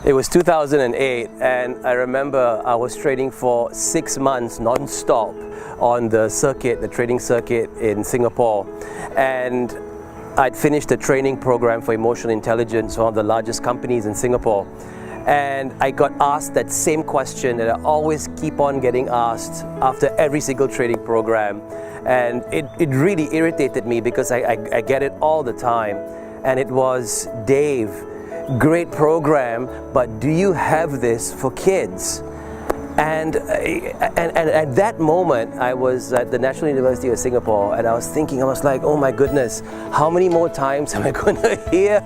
It was 2008, and I remember I was training for 6 months non-stop on the circuit, the training circuit in Singapore. And I'd finished the training program for emotional intelligence, one of the largest companies in Singapore. And I got asked that same question that I always keep on getting asked after every single training program. And it really irritated me because I get it all the time. And it was, Dave, great program, but do you have this for kids? And at that moment, I was at the National University of Singapore, and I was thinking, I was like, oh my goodness, how many more times am I going to hear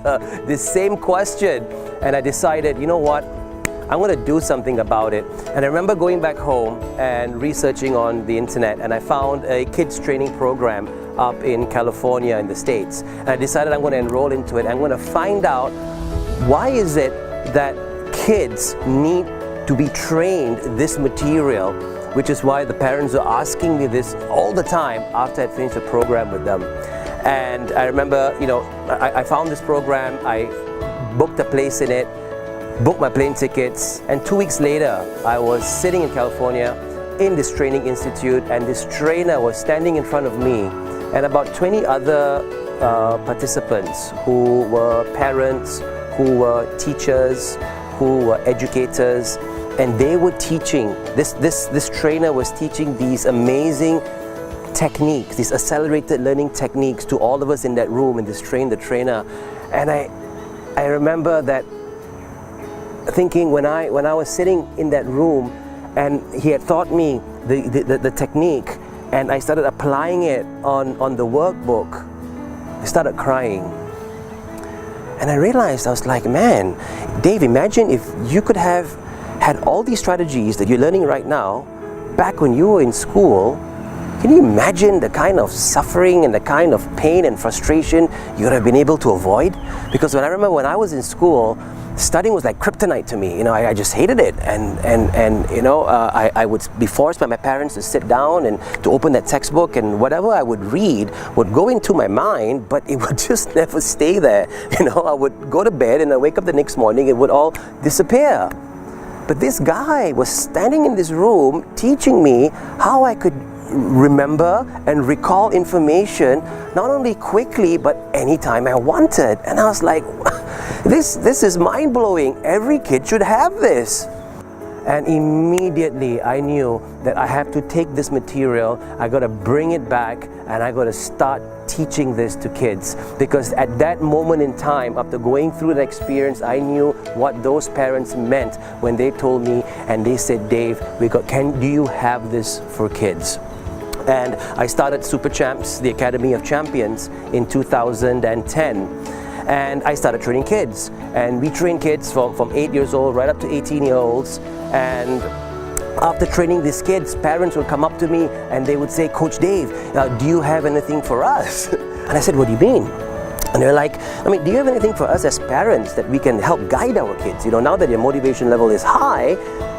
this same question? And I decided, you know what, I'm going to do something about it. And I remember going back home and researching on the internet, and I found a kids training program up in California in the States. And I decided I'm going to enroll into it. I'm going to find out, why is it that kids need to be trained this material, which is why the parents are asking me this all the time after I finished the program with them. And I remember, I found this program, I booked a place in it, booked my plane tickets, and 2 weeks later, I was sitting in California in this training institute, and this trainer was standing in front of me and about 20 other participants who were parents, who were teachers, who were educators, and they were teaching, this trainer was teaching these amazing techniques, these accelerated learning techniques to all of us in that room, in this the trainer. And I remember that thinking when I was sitting in that room and he had taught me the technique, and I started applying it on the workbook, I started crying. And I realized, I was like, man, Dave, imagine if you could have had all these strategies that you're learning right now back when you were in school. Can you imagine the kind of suffering and the kind of pain and frustration you would have been able to avoid? Because when I remember when I was in school, studying was like kryptonite to me. I just hated it, and I would be forced by my parents to sit down and to open that textbook, and whatever I would read would go into my mind, but it would just never stay there. I would go to bed and I wake up the next morning, it would all disappear. But this guy was standing in this room teaching me how I could remember and recall information not only quickly but anytime I wanted. And I was like, this is mind-blowing. Every kid should have this. And immediately I knew that I have to take this material, I got to bring it back, and I got to start teaching this to kids. Because at that moment in time, after going through the experience, I knew what those parents meant when they told me and they said, Dave, do you have this for kids? And I started SuperChampz, the Academy of Champions, in 2010. And I started training kids, and we train kids from 8 years old right up to 18-year-olds. And after training these kids, parents would come up to me and they would say, Coach Dave, do you have anything for us? And I said, what do you mean? And they're like, do you have anything for us as parents that we can help guide our kids? Now that their motivation level is high,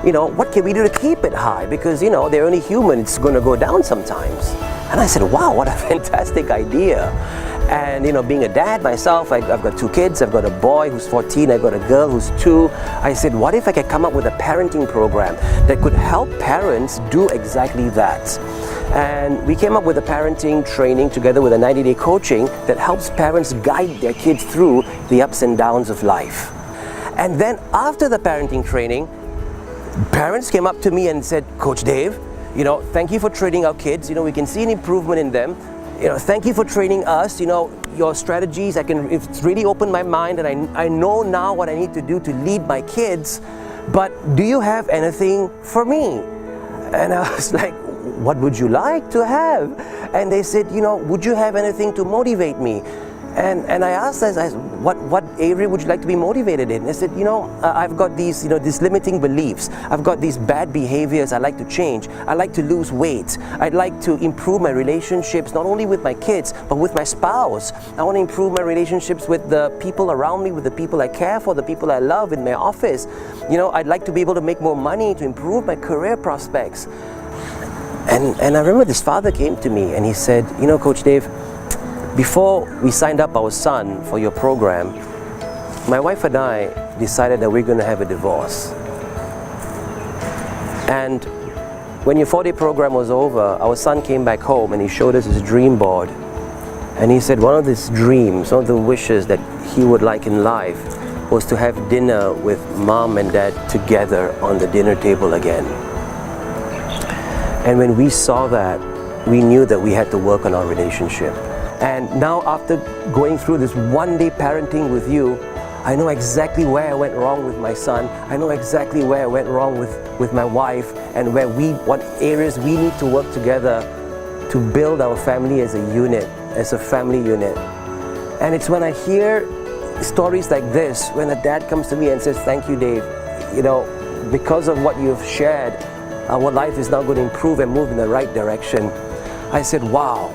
what can we do to keep it high? Because, they're only human, it's going to go down sometimes. And I said, wow, what a fantastic idea. And being a dad myself, I've got 2 kids. I've got a boy who's 14, I've got a girl who's 2. I said, what if I could come up with a parenting program that could help parents do exactly that? And we came up with a parenting training together with a 90-day coaching that helps parents guide their kids through the ups and downs of life. And then after the parenting training, parents came up to me and said, Coach Dave, thank you for training our kids. We can see an improvement in them. Thank you for training us. Your strategies, it's really opened my mind, and I know now what I need to do to lead my kids. But do you have anything for me? And I was like, what would you like to have? And they said, would you have anything to motivate me? And I asked them, what area would you like to be motivated in? They said, I've got these limiting beliefs. I've got these bad behaviors I'd like to change. I'd like to lose weight. I'd like to improve my relationships, not only with my kids, but with my spouse. I want to improve my relationships with the people around me, with the people I care for, the people I love in my office. I'd like to be able to make more money to improve my career prospects. And I remember this father came to me and he said, Coach Dave, before we signed up our son for your program, my wife and I decided that we're going to have a divorce. And when your 4-day program was over, our son came back home and he showed us his dream board. And he said one of his dreams, one of the wishes that he would like in life was to have dinner with mom and dad together on the dinner table again. And when we saw that, we knew that we had to work on our relationship. And now after going through this 1-day parenting with you, I know exactly where I went wrong with my son. I know exactly where I went wrong with my wife, and what areas we need to work together to build our family as a unit, as a family unit. And it's when I hear stories like this, when a dad comes to me and says, "Thank you, Dave, because of what you've shared, our life is now going to improve and move in the right direction." I said, wow,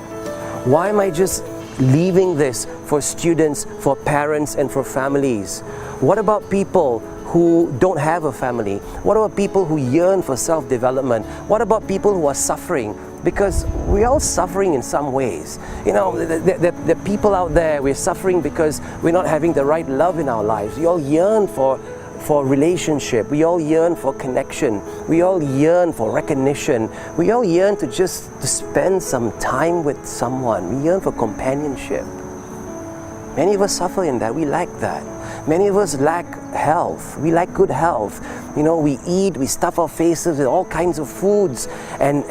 why am I just leaving this for students, for parents, and for families? What about people who don't have a family? What about people who yearn for self-development? What about people who are suffering? Because we're all suffering in some ways. The people out there, we're suffering because we're not having the right love in our lives. We all yearn for relationship. We all yearn for connection. We all yearn for recognition. We all yearn to spend some time with someone. We yearn for companionship. Many of us suffer in that. We lack that. Many of us lack health. We lack good health. We eat, we stuff our faces with all kinds of foods, and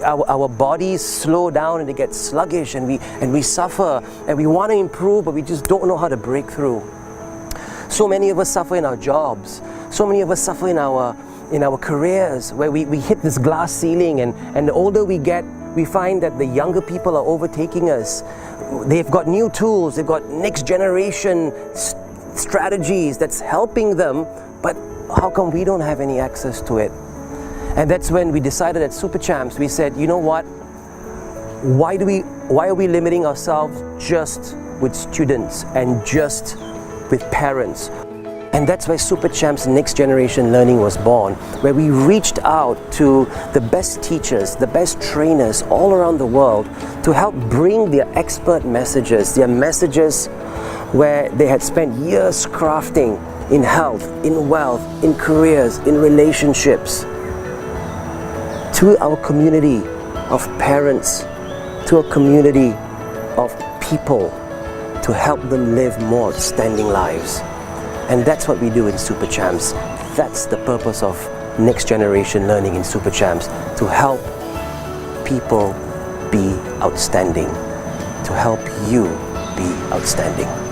our bodies slow down and they get sluggish, and we suffer, and we want to improve, but we just don't know how to break through. So many of us suffer in our jobs. So many of us suffer in our careers, where we hit this glass ceiling, and the older we get, we find that the younger people are overtaking us. They've got new tools, they've got next generation strategies that's helping them, but how come we don't have any access to it? And that's when we decided at SuperChampz, we said, you know what? Why are we limiting ourselves just with students and just with parents? And that's why SuperChampz Next Generation Learning was born, where we reached out to the best teachers, the best trainers all around the world to help bring their expert messages, their messages where they had spent years crafting in health, in wealth, in careers, in relationships, to our community of parents, to a community of people, to help them live more outstanding lives. And that's what we do in SuperChampz. That's the purpose of Next Generation Learning in SuperChampz, to help people be outstanding, to help you be outstanding.